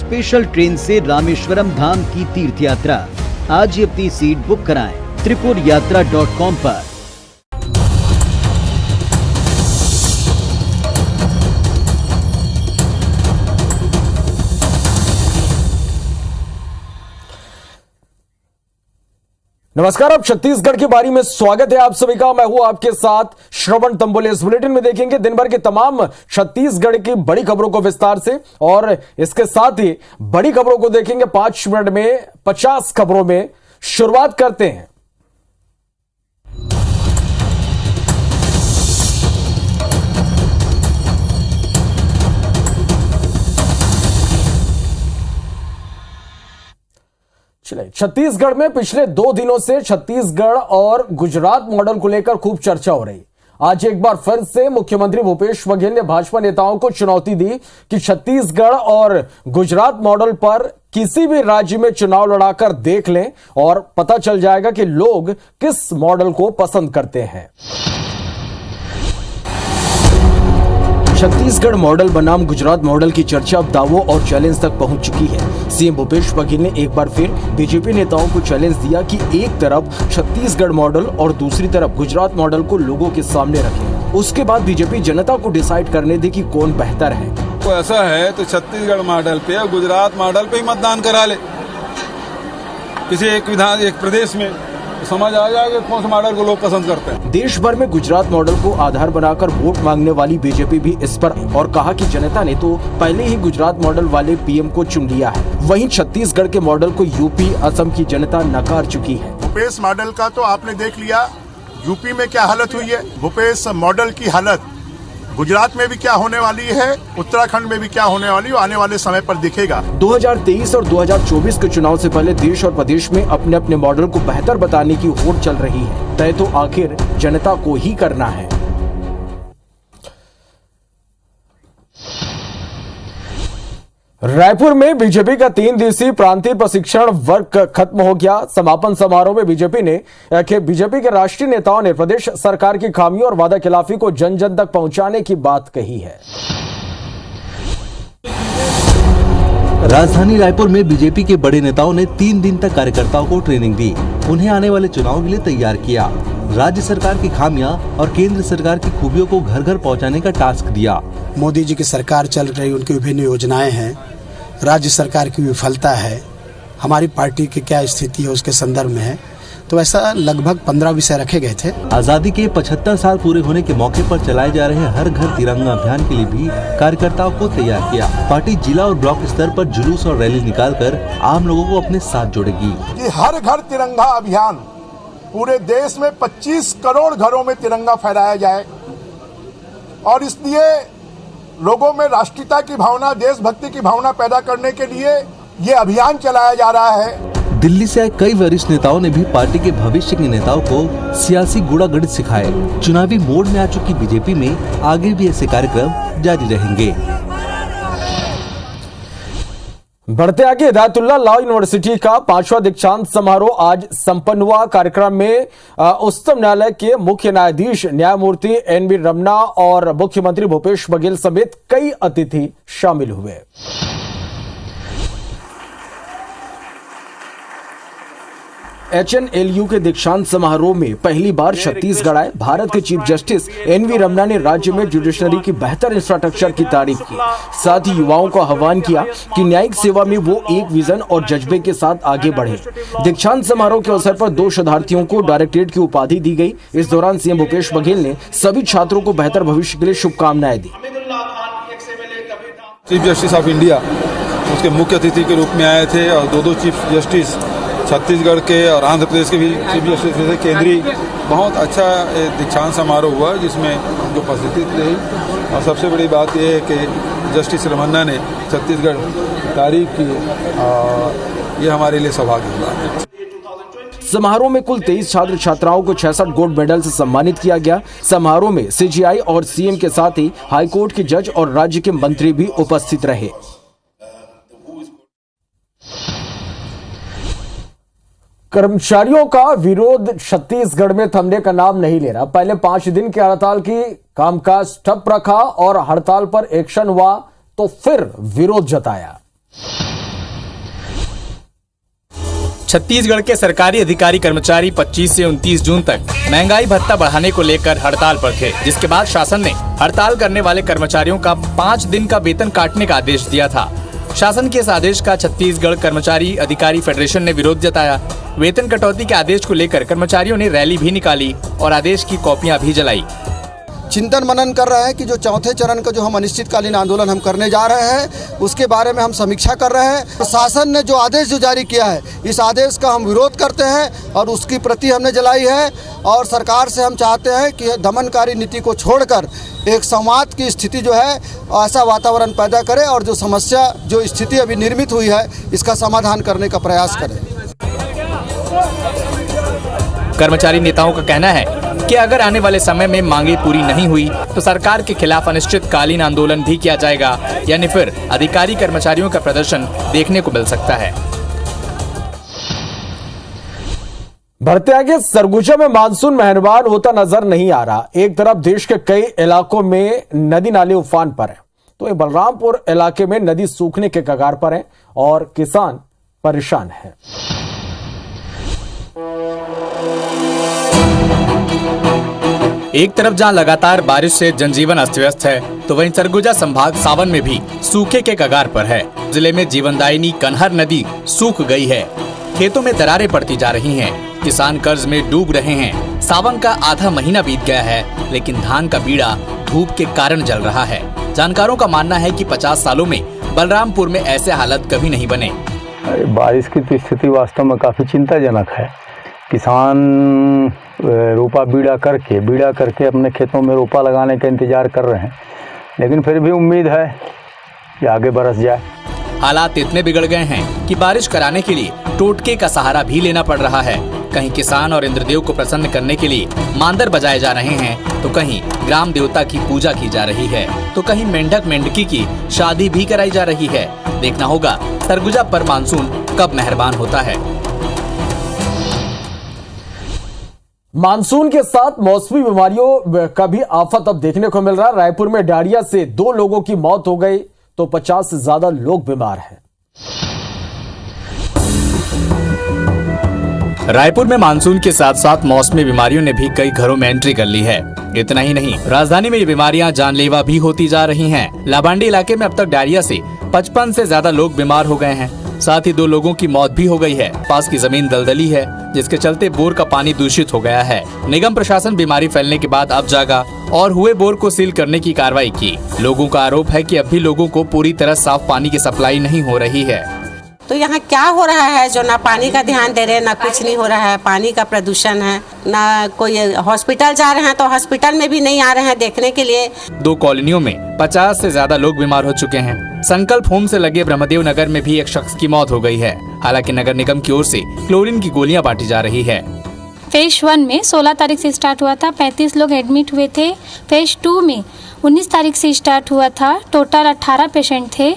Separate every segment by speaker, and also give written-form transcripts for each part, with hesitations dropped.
Speaker 1: Special train से रामेश्वरम धाम की तीर्थ यात्रा। आज ही अपनी सीट बुक कराएं त्रिपुरयात्रा.com पर।
Speaker 2: नमस्कार, अब छत्तीसगढ़ की बारी में स्वागत है आप सभी का। मैं हूं आपके साथ श्रवण तंबोले। इस बुलेटिन में देखेंगे दिन भर की तमाम छत्तीसगढ़ की बड़ी खबरों को विस्तार से, और इसके साथ ही बड़ी खबरों को देखेंगे 5 मिनट में 50 खबरों में। शुरुआत करते हैं। छत्तीसगढ़ में पिछले 2 दिनों से छत्तीसगढ़ और गुजरात मॉडल को लेकर खूब चर्चा हो रही। आज एक बार फिर से मुख्यमंत्री भूपेश बघेल ने भाजपा नेताओं को चुनौती दी कि छत्तीसगढ़ और गुजरात मॉडल पर किसी भी राज्य में चुनाव लड़ाकर देख लें और पता चल जाएगा कि लोग किस मॉडल को पसंद करते हैं। छत्तीसगढ़ मॉडल बनाम गुजरात मॉडल की चर्चा अब दावों और चैलेंज तक पहुंच चुकी है। सीएम भूपेश बघेल ने एक बार फिर बीजेपी नेताओं को चैलेंज दिया कि एक तरफ छत्तीसगढ़ मॉडल और दूसरी तरफ गुजरात मॉडल को लोगों के सामने रखें। उसके बाद बीजेपी जनता को डिसाइड करने दे कि कौन बेहतर है।
Speaker 3: तो ऐसा है तो छत्तीसगढ़ मॉडल पे और गुजरात मॉडल पे ही मतदान करा ले। किसी एक प्रदेश में समझ आ जाएगा कौन सा मॉडल को लोग पसंद करते हैं।
Speaker 2: देश भर में गुजरात मॉडल को आधार बनाकर वोट मांगने वाली बीजेपी भी इस पर और कहा कि जनता ने तो पहले ही गुजरात मॉडल वाले पीएम को चुन लिया है। वहीं छत्तीसगढ़ के मॉडल को यूपी असम की जनता नकार चुकी है।
Speaker 4: भूपेश मॉडल का तो आपने देख लिया, यूपी में क्या हालत हुई है। भूपेश मॉडल की हालत गुजरात में भी क्या होने वाली है, उत्तराखंड में भी क्या होने वाली है, आने वाले समय पर दिखेगा।
Speaker 2: 2023 और 2024 के चुनाव से पहले देश और प्रदेश में अपने अपने मॉडल को बेहतर बताने की होड़ चल रही है। तय तो आखिर जनता को ही करना है। रायपुर में बीजेपी का 3 दिवसीय प्रांतीय प्रशिक्षण वर्ग खत्म हो गया। समापन समारोह में बीजेपी के राष्ट्रीय नेताओं ने प्रदेश सरकार की खामियों और वादाखिलाफी को जन जन तक पहुंचाने की बात कही है।
Speaker 5: राजधानी रायपुर में बीजेपी के बड़े नेताओं ने 3 दिन तक कार्यकर्ताओं को ट्रेनिंग दी, उन्हें आने वाले चुनाव के लिए तैयार किया। राज्य सरकार की खामियां और केंद्र सरकार की खूबियों को घर घर पहुंचाने का टास्क दिया।
Speaker 6: मोदी जी की सरकार चल रही, उनकी विभिन्न योजनाएं हैं, राज्य सरकार की विफलता है, हमारी पार्टी की क्या स्थिति है उसके संदर्भ में है। तो ऐसा लगभग 15 विषय रखे गए थे।
Speaker 5: आजादी के 75 साल पूरे होने के मौके पर चलाए जा रहे हर घर तिरंगा अभियान के लिए भी कार्यकर्ताओं को तैयार किया। पार्टी जिला और ब्लॉक स्तर पर जुलूस और रैली निकालकर आम लोगों को अपने साथ जोड़ेगी।
Speaker 4: कि हर घर तिरंगा अभियान पूरे देश में 25 करोड़ घरों में तिरंगा फहराया जाए, और इसलिए लोगों में राष्ट्रीयता की भावना, देशभक्ति की भावना पैदा करने के लिए ये अभियान चलाया जा रहा है।
Speaker 5: दिल्ली से आए कई वरिष्ठ नेताओं ने भी पार्टी के भविष्य के नेताओं को सियासी गुणागणित सिखाए। चुनावी मोड में आ चुकी बीजेपी में आगे भी ऐसे कार्यक्रम जारी रहेंगे।
Speaker 2: बढ़ते आगे, हिदायतुल्लाह लॉ यूनिवर्सिटी का 5वां दीक्षांत समारोह आज संपन्न हुआ। कार्यक्रम में उच्चतम न्यायालय के मुख्य न्यायाधीश न्यायमूर्ति एन.वी. रमन्ना और मुख्यमंत्री भूपेश बघेल समेत कई अतिथि शामिल हुए। HNLU के दीक्षांत समारोह में पहली बार छत्तीसगढ़ आए भारत के चीफ जस्टिस एन.वी. रमन्ना ने राज्य में जुडिशरी की बेहतर इंफ्रास्ट्रक्चर की तारीफ की। साथ ही युवाओं को आह्वान किया कि न्यायिक सेवा में वो एक विजन और जज्बे के साथ आगे बढ़े। दीक्षांत समारोह के अवसर पर 2 शोधार्थियों को डायरेक्टरेट की उपाधि दी गई। इस दौरान सीएम भूपेश बघेल ने सभी छात्रों को बेहतर भविष्य के लिए शुभकामनाएं दी।
Speaker 3: चीफ जस्टिस ऑफ इंडिया उसके मुख्य अतिथि के रूप में आए थे, और 2 चीफ जस्टिस छत्तीसगढ़ के और आंध्र प्रदेश के भी चीफ जस्टिस थे। केंद्रीय बहुत अच्छा दीक्षांत समारोह हुआ जिसमें जो उपस्थित रही, और सबसे बड़ी बात यह है कि जस्टिस रमन्ना ने छत्तीसगढ़ तारीफ की, और ये हमारे लिए सौभाग्य हुआ।
Speaker 2: समारोह में कुल 23 छात्र छात्राओं को 66 गोल्ड मेडल से सम्मानित किया गया। समारोह में सीजीआई और सीएम के साथ ही हाईकोर्ट के जज और राज्य के मंत्री भी उपस्थित रहे। कर्मचारियों का विरोध छत्तीसगढ़ में थमने का नाम नहीं ले रहा। पहले 5 दिन की हड़ताल की कामकाज ठप रखा और हड़ताल पर एक्शन हुआ तो फिर विरोध जताया।
Speaker 7: छत्तीसगढ़ के सरकारी अधिकारी कर्मचारी 25 से 29 जून तक महंगाई भत्ता बढ़ाने को लेकर हड़ताल पर थे, जिसके बाद शासन ने हड़ताल करने वाले कर्मचारियों का 5 दिन का वेतन काटने का आदेश दिया था। शासन के इस आदेश का छत्तीसगढ़ कर्मचारी अधिकारी फेडरेशन ने विरोध जताया। वेतन कटौती के आदेश को लेकर कर्मचारियों ने रैली भी निकाली और आदेश की कॉपियां भी जलाई।
Speaker 8: चिंतन मनन कर रहे हैं कि जो चौथे चरण का जो हम अनिश्चितकालीन आंदोलन हम करने जा रहे हैं उसके बारे में हम समीक्षा कर रहे हैं। शासन ने जो आदेश जारी किया है इस आदेश का हम विरोध करते हैं और उसकी प्रति हमने जलाई है और सरकार से हम चाहते हैं कि दमनकारी नीति को छोड़कर एक संवाद की स्थिति जो है ऐसा वातावरण पैदा करे और जो समस्या जो स्थिति अभी निर्मित हुई है इसका समाधान करने का प्रयास करें।
Speaker 7: कर्मचारी नेताओं का कहना है कि अगर आने वाले समय में मांगे पूरी नहीं हुई तो सरकार के खिलाफ अनिश्चितकालीन आंदोलन भी किया जाएगा, यानी फिर अधिकारी कर्मचारियों का प्रदर्शन देखने को मिल सकता है।
Speaker 2: बढ़ते आगे, सरगुजा में मानसून मेहरबान होता नजर नहीं आ रहा। एक तरफ देश के कई इलाकों में नदी नाले उफान पर हैं, तो बलरामपुर इलाके में नदी सूखने के कगार पर है और किसान परेशान हैं।
Speaker 7: एक तरफ जहां लगातार बारिश से जनजीवन अस्त व्यस्त है, तो वहीं सरगुजा संभाग सावन में भी सूखे के कगार पर है। जिले में जीवनदायिनी कन्हर नदी सूख गई है, खेतों में दरारें पड़ती जा रही हैं, किसान कर्ज में डूब रहे हैं। सावन का आधा महीना बीत गया है, लेकिन धान का बीड़ा धूप के कारण जल रहा है। जानकारों का मानना है कि 50 सालों में बलरामपुर में ऐसे हालत कभी नहीं बने।
Speaker 9: बारिश की तो स्थिति वास्तव में काफी चिंताजनक है। किसान रोपा बीड़ा करके अपने खेतों में रोपा लगाने का इंतजार कर रहे हैं, लेकिन फिर भी उम्मीद है कि आगे बरस जाए।
Speaker 7: हालात इतने बिगड़ गए हैं कि बारिश कराने के लिए टोटके का सहारा भी लेना पड़ रहा है। कहीं किसान और इंद्रदेव को प्रसन्न करने के लिए मांदर बजाए जा रहे हैं, तो कहीं ग्राम देवता की पूजा की जा रही है, तो कहीं मेंढक मेंढकी की शादी भी कराई जा रही है। देखना होगा सरगुजा पर मानसून कब मेहरबान होता है।
Speaker 2: मानसून के साथ मौसमी बीमारियों का भी आफत अब देखने को मिल रहा है। रायपुर में डायरिया से 2 लोगों की मौत हो गई, तो 50 से ज्यादा लोग बीमार हैं।
Speaker 7: रायपुर में मानसून के साथ साथ मौसमी बीमारियों ने भी कई घरों में एंट्री कर ली है। इतना ही नहीं, राजधानी में ये बीमारियां जानलेवा भी होती जा रही हैं। लाबांडी इलाके में अब तक डायरिया से 55 से ज्यादा लोग बीमार हो गए हैं। साथ ही 2 लोगों की मौत भी हो गई है। पास की जमीन दलदली है, जिसके चलते बोर का पानी दूषित हो गया है। निगम प्रशासन बीमारी फैलने के बाद अब जागा और हुए बोर को सील करने की कार्रवाई की। लोगों का आरोप है कि अब भी लोगों को पूरी तरह साफ पानी की सप्लाई नहीं हो रही है।
Speaker 10: तो यहाँ क्या हो रहा है जो ना पानी का ध्यान दे रहे हैं, ना कुछ नहीं हो रहा है। पानी का प्रदूषण है, ना कोई हॉस्पिटल जा रहे हैं तो हॉस्पिटल में भी नहीं आ रहे हैं देखने के लिए।
Speaker 7: 2 कॉलोनियों में 50 से ज्यादा लोग बीमार हो चुके हैं। संकल्प होम से लगे ब्रह्मदेव नगर में भी एक शख्स की मौत हो गई है। हालांकि नगर निगम की ओर से क्लोरीन की गोलियां बांटी जा रही है।
Speaker 11: फेज 1 में 16 तारीख से स्टार्ट हुआ था, 35 लोग एडमिट हुए थे। फेज 2 में 19 तारीख से स्टार्ट हुआ था, टोटल 18 पेशेंट थे।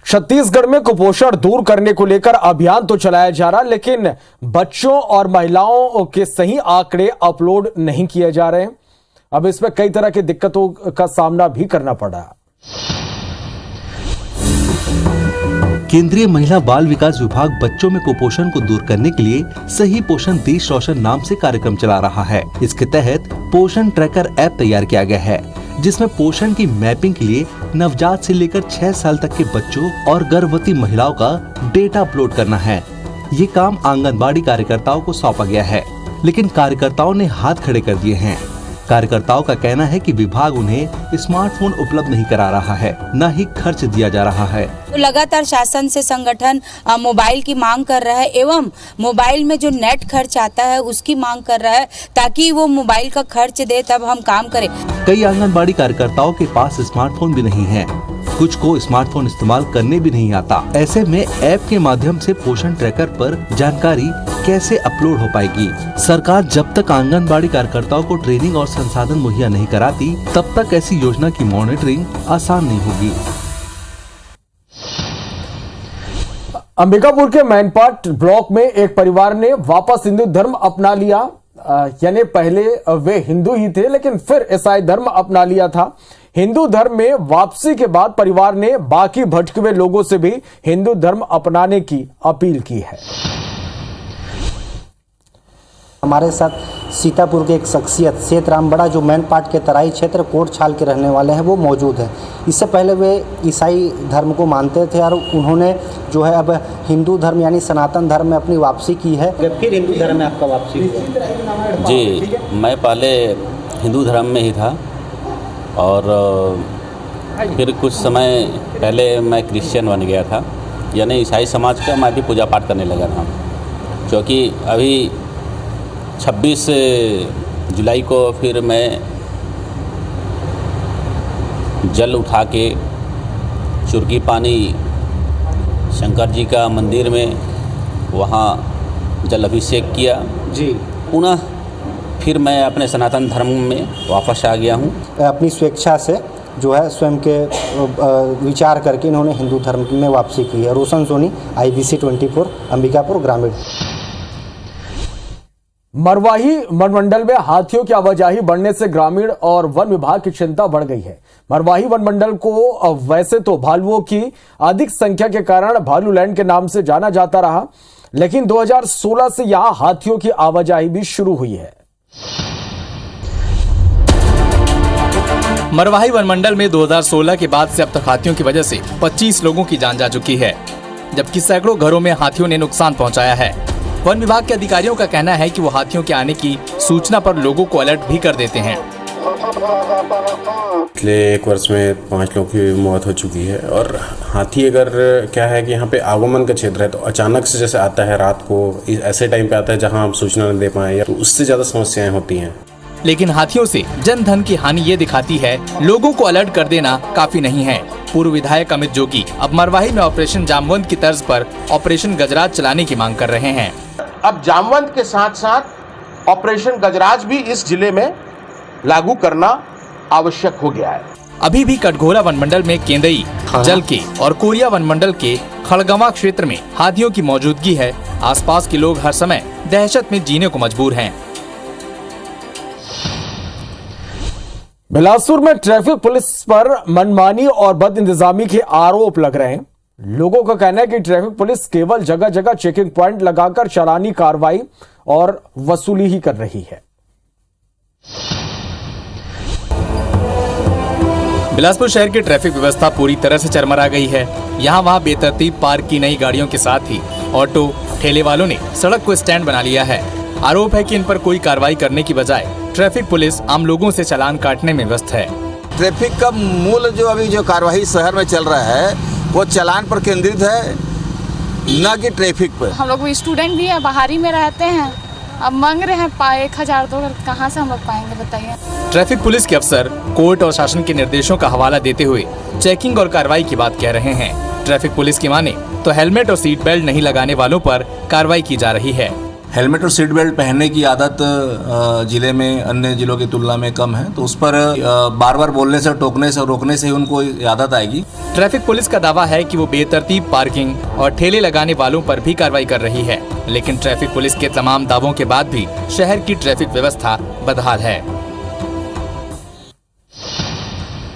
Speaker 2: छत्तीसगढ़ में कुपोषण दूर करने को लेकर अभियान तो चलाया जा रहा, लेकिन बच्चों और महिलाओं के सही आंकड़े अपलोड नहीं किए जा रहे हैं। अब इसमें कई तरह की दिक्कतों का सामना भी करना पड़ रहा।
Speaker 5: केंद्रीय महिला बाल विकास विभाग बच्चों में कुपोषण को दूर करने के लिए सही पोषण देश रोशन नाम से कार्यक्रम चला रहा है। इसके तहत पोषण ट्रैकर ऐप तैयार किया गया है, जिसमें पोषण की मैपिंग के लिए नवजात से लेकर 6 साल तक के बच्चों और गर्भवती महिलाओं का डेटा अपलोड करना है। ये काम आंगनबाड़ी कार्यकर्ताओं को सौंपा गया है, लेकिन कार्यकर्ताओं ने हाथ खड़े कर दिए हैं। कार्यकर्ताओं का कहना है कि विभाग उन्हें स्मार्टफोन उपलब्ध नहीं करा रहा है, न ही खर्च दिया जा रहा है।
Speaker 12: तो लगातार शासन से संगठन मोबाइल की मांग कर रहा है एवं मोबाइल में जो नेट खर्च आता है उसकी मांग कर रहा है, ताकि वो मोबाइल का खर्च दे तब हम काम करें।
Speaker 5: कई आंगनबाड़ी कार्यकर्ताओं के पास स्मार्टफोन भी नहीं है, कुछ को स्मार्टफोन इस्तेमाल करने भी नहीं आता। ऐसे में ऐप के माध्यम से पोषण ट्रैकर पर जानकारी कैसे अपलोड हो पाएगी? सरकार जब तक आंगनबाड़ी कार्यकर्ताओं को ट्रेनिंग और संसाधन मुहैया नहीं कराती, तब तक ऐसी योजना की मॉनिटरिंग आसान नहीं होगी।
Speaker 2: अंबिकापुर के मैनपाट ब्लॉक में एक परिवार ने वापस हिंदू धर्म अपना लिया। यानी पहले वे हिंदू ही थे, लेकिन फिर ईसाई धर्म अपना लिया था। हिंदू धर्म में वापसी के बाद परिवार ने बाकी भटके हुए लोगों से भी हिंदू धर्म अपनाने की अपील की है।
Speaker 13: हमारे साथ सीतापुर के एक शख्सियत सेतराम बड़ा, जो मैन पाट के तराई क्षेत्र कोट छाल के रहने वाले हैं, वो मौजूद हैं। इससे पहले वे ईसाई धर्म को मानते थे और उन्होंने जो है अब हिंदू धर्म यानी सनातन धर्म में अपनी वापसी की है। फिर हिंदू धर्म में आपका वापसी हुआ?
Speaker 14: जी, मैं पहले हिंदू धर्म में ही था और फिर कुछ समय पहले मैं क्रिश्चियन बन गया था, यानी ईसाई समाज का मैं भी पूजा पाठ करने लगा था। क्योंकि अभी 26 जुलाई को फिर मैं जल उठा के चुरकी पानी शंकर जी का मंदिर में वहाँ जल अभिषेक किया जी। पुनः फिर मैं अपने सनातन धर्म में वापस आ गया हूँ।
Speaker 13: अपनी स्वेच्छा से जो है स्वयं के विचार करके इन्होंने हिंदू धर्म में वापसी की है। रोशन सोनी, IBC 24, अंबिकापुर ग्रामीण।
Speaker 2: मरवाही वन मंडल में हाथियों की आवाजाही बढ़ने से ग्रामीण और वन विभाग की चिंता बढ़ गई है। मरवाही वन मंडल को वैसे तो भालुओं की अधिक संख्या के कारण भालू लैंड के नाम से जाना जाता रहा, लेकिन 2016 से यहां हाथियों की आवाजाही भी शुरू हुई है।
Speaker 7: मरवाही वन मंडल में 2016 के बाद से अब तक हाथियों की वजह से 25 लोगों की जान जा चुकी है, जबकि सैकड़ों घरों में हाथियों ने नुकसान पहुंचाया है। वन विभाग के अधिकारियों का कहना है कि वो हाथियों के आने की सूचना पर लोगों को अलर्ट भी कर देते हैं।
Speaker 15: पिछले 1 वर्ष में 5 लोगों की मौत हो चुकी है और हाथी अगर क्या है कि यहाँ पे आगमन का क्षेत्र है तो अचानक से जैसे आता है रात को, ऐसे टाइम पे आता है जहाँ हम सूचना नहीं दे पाए, या तो उससे ज़्यादा समस्याएं होती हैं।
Speaker 7: लेकिन हाथियों से जन धन की हानि ये दिखाती है लोगों को अलर्ट कर देना काफी नहीं है। पूर्व विधायक अमित जोगी अब मरवाही में ऑपरेशन जामवंत की तर्ज पर ऑपरेशन गजराज चलाने की मांग कर रहे हैं।
Speaker 16: अब जामवंत के साथ साथ ऑपरेशन गजराज भी इस जिले में लागू करना आवश्यक हो गया है।
Speaker 7: अभी भी कटघोरा वन मंडल में केंदई, जलके और कोरिया वन मंडल के खड़गवां क्षेत्र में हाथियों की मौजूदगी है। आसपास के लोग हर समय दहशत में जीने को मजबूर हैं।
Speaker 2: बिलासपुर में ट्रैफिक पुलिस पर मनमानी और बदइंतजामी के आरोप लग रहे हैं। लोगों का कहना है कि ट्रैफिक पुलिस केवल जगह जगह चेकिंग पॉइंट लगाकर चालानी कार्रवाई और वसूली ही कर रही है।
Speaker 7: बिलासपुर शहर की ट्रैफिक व्यवस्था पूरी तरह से चरमरा गई है। यहाँ वहाँ बेतरतीब पार्क की नई गाड़ियों के साथ ही ऑटो ठेले वालों ने सड़क को स्टैंड बना लिया है। आरोप है कि इन पर कोई कार्रवाई करने की बजाय ट्रैफिक पुलिस आम लोगों से चालान काटने में व्यस्त है।
Speaker 17: ट्रैफिक का मूल जो अभी जो कार्रवाई शहर में चल रहा है वो चालान पर केंद्रित है, न कि ट्रैफिक पर।
Speaker 18: हम लोग स्टूडेंट भी है, बाहरी में रहते हैं, अब मांग रहे हैं 1,000 2 कहाँ से हम लोग पाएंगे बताइए।
Speaker 7: ट्रैफिक पुलिस के अफसर कोर्ट और शासन के निर्देशों का हवाला देते हुए चेकिंग और कार्रवाई की बात कह रहे हैं। ट्रैफिक पुलिस की माने तो हेलमेट और सीट बेल्ट नहीं लगाने वालों पर कार्रवाई की जा रही है।
Speaker 19: हेलमेट और सीट बेल्ट पहनने की आदत जिले में अन्य जिलों की तुलना में कम है, तो उस पर बार बार बोलने से, टोकने से, रोकने से ही उनको आदत आएगी।
Speaker 7: ट्रैफिक पुलिस का दावा है कि वो बेतरतीब पार्किंग और ठेले लगाने वालों पर भी कार्रवाई कर रही है, लेकिन ट्रैफिक पुलिस के तमाम दावों के बाद भी शहर की ट्रैफिक व्यवस्था बदहाल है।